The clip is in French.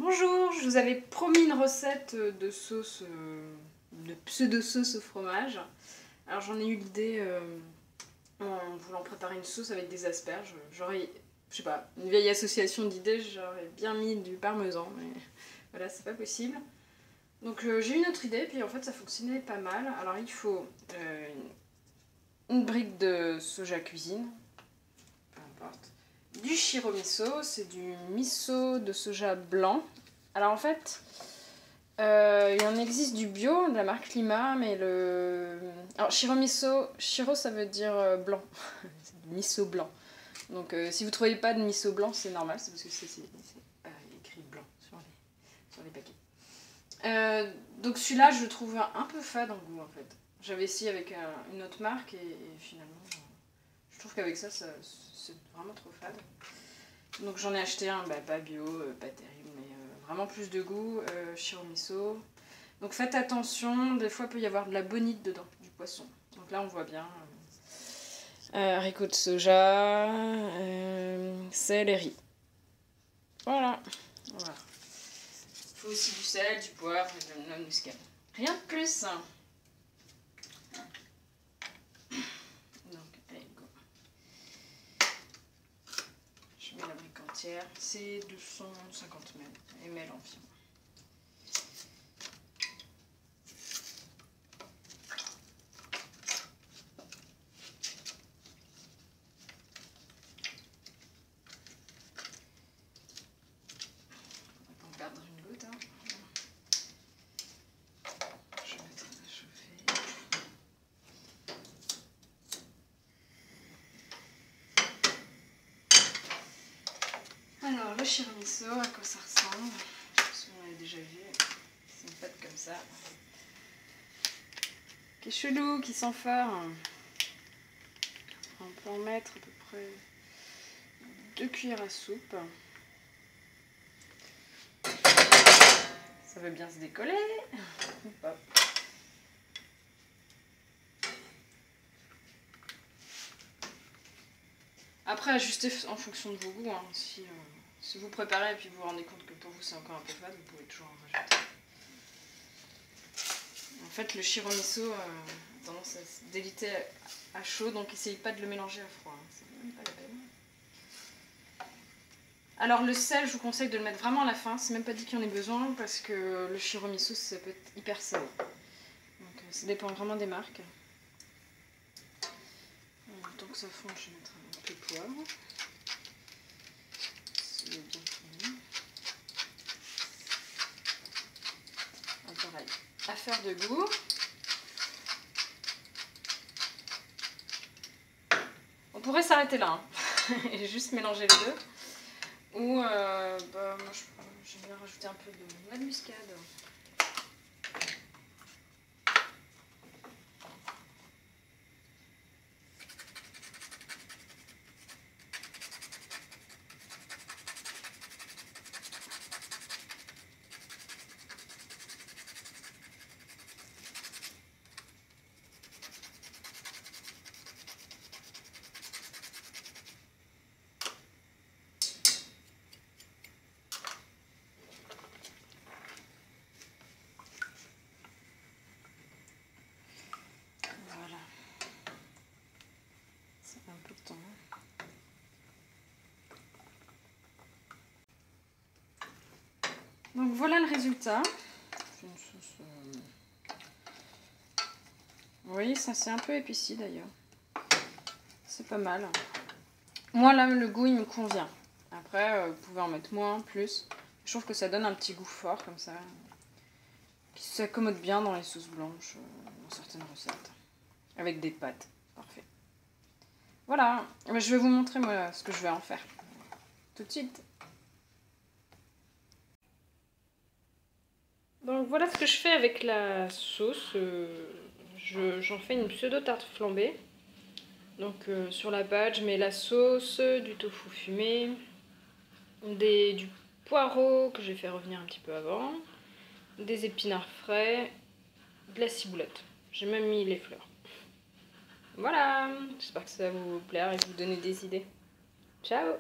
Bonjour, je vous avais promis une recette de sauce, de pseudo-sauce au fromage. Alors j'en ai eu l'idée en voulant préparer une sauce avec des asperges. J'aurais, je sais pas, une vieille association d'idées, j'aurais bien mis du parmesan, mais voilà, c'est pas possible. Donc j'ai eu une autre idée, puis en fait ça fonctionnait pas mal. Alors il faut une brique de soja cuisine, peu importe. Du shiro miso, c'est du miso de soja blanc. Alors en fait, il en existe du bio, de la marque Lima, mais le... Alors shiro miso, shiro ça veut dire blanc, c'est du miso blanc. Donc si vous ne trouvez pas de miso blanc, c'est normal, c'est parce que c'est écrit blanc sur les paquets. Donc celui-là, je le trouve un peu fade en goût en fait. J'avais essayé avec une autre marque et finalement, je trouve qu'avec ça, c'est vraiment trop fade. Donc j'en ai acheté un, pas bio, pas terrible, mais vraiment plus de goût, shiro miso. Donc faites attention, des fois il peut y avoir de la bonite dedans, du poisson. Donc là on voit bien haricots de soja, sel et riz. Voilà. Il faut aussi du sel, du poivre et de la noix muscade. Rien de plus. La brique entière, c'est 250 ml environ. On va pas en perdre une goutte. Hein. Je vais mettre à chauffer. Alors, le shiro miso, à quoi ça ressemble? Parce qu'on l'avait déjà vu. C'est une pâte comme ça. Qui est chelou, qui sent fort. On peut en mettre à peu près 2 cuillères à soupe. Ça veut bien se décoller. Hop. Après, ajustez en fonction de vos goûts. Hein. Si vous préparez et puis vous vous rendez compte que pour vous c'est encore un peu fade, vous pouvez toujours en rajouter. En fait, le shiro miso a tendance à se déliter à chaud, donc essayez pas de le mélanger à froid. Hein. C'est même pas la peine. Alors le sel, je vous conseille de le mettre vraiment à la fin. C'est même pas dit qu'il y en ait besoin parce que le shiro miso ça peut être hyper salé. Donc ça dépend vraiment des marques. Tant que ça fond, je vais mettre un peu de poivre. C'est bien fini. Pareil, affaire de goût. On pourrait s'arrêter là hein, et juste mélanger les deux. Ou moi j'aime bien rajouter un peu de noix de muscade. Donc voilà le résultat. C'est une sauce, Vous voyez, ça c'est un peu épicé d'ailleurs. C'est pas mal. Moi là, le goût il me convient. Après, vous pouvez en mettre moins, plus. Je trouve que ça donne un petit goût fort comme ça. Qui s'accommode bien dans les sauces blanches, dans certaines recettes. Avec des pâtes. Parfait. Voilà. Je vais vous montrer moi ce que je vais en faire. Tout de suite. Donc voilà ce que je fais avec la sauce. J'en fais une pseudo tarte flambée. Donc sur la pâte, je mets la sauce, du tofu fumé, du poireau que j'ai fait revenir un petit peu avant, des épinards frais, de la ciboulette. J'ai même mis les fleurs. Voilà, j'espère que ça va vous plaire et vous donner des idées. Ciao!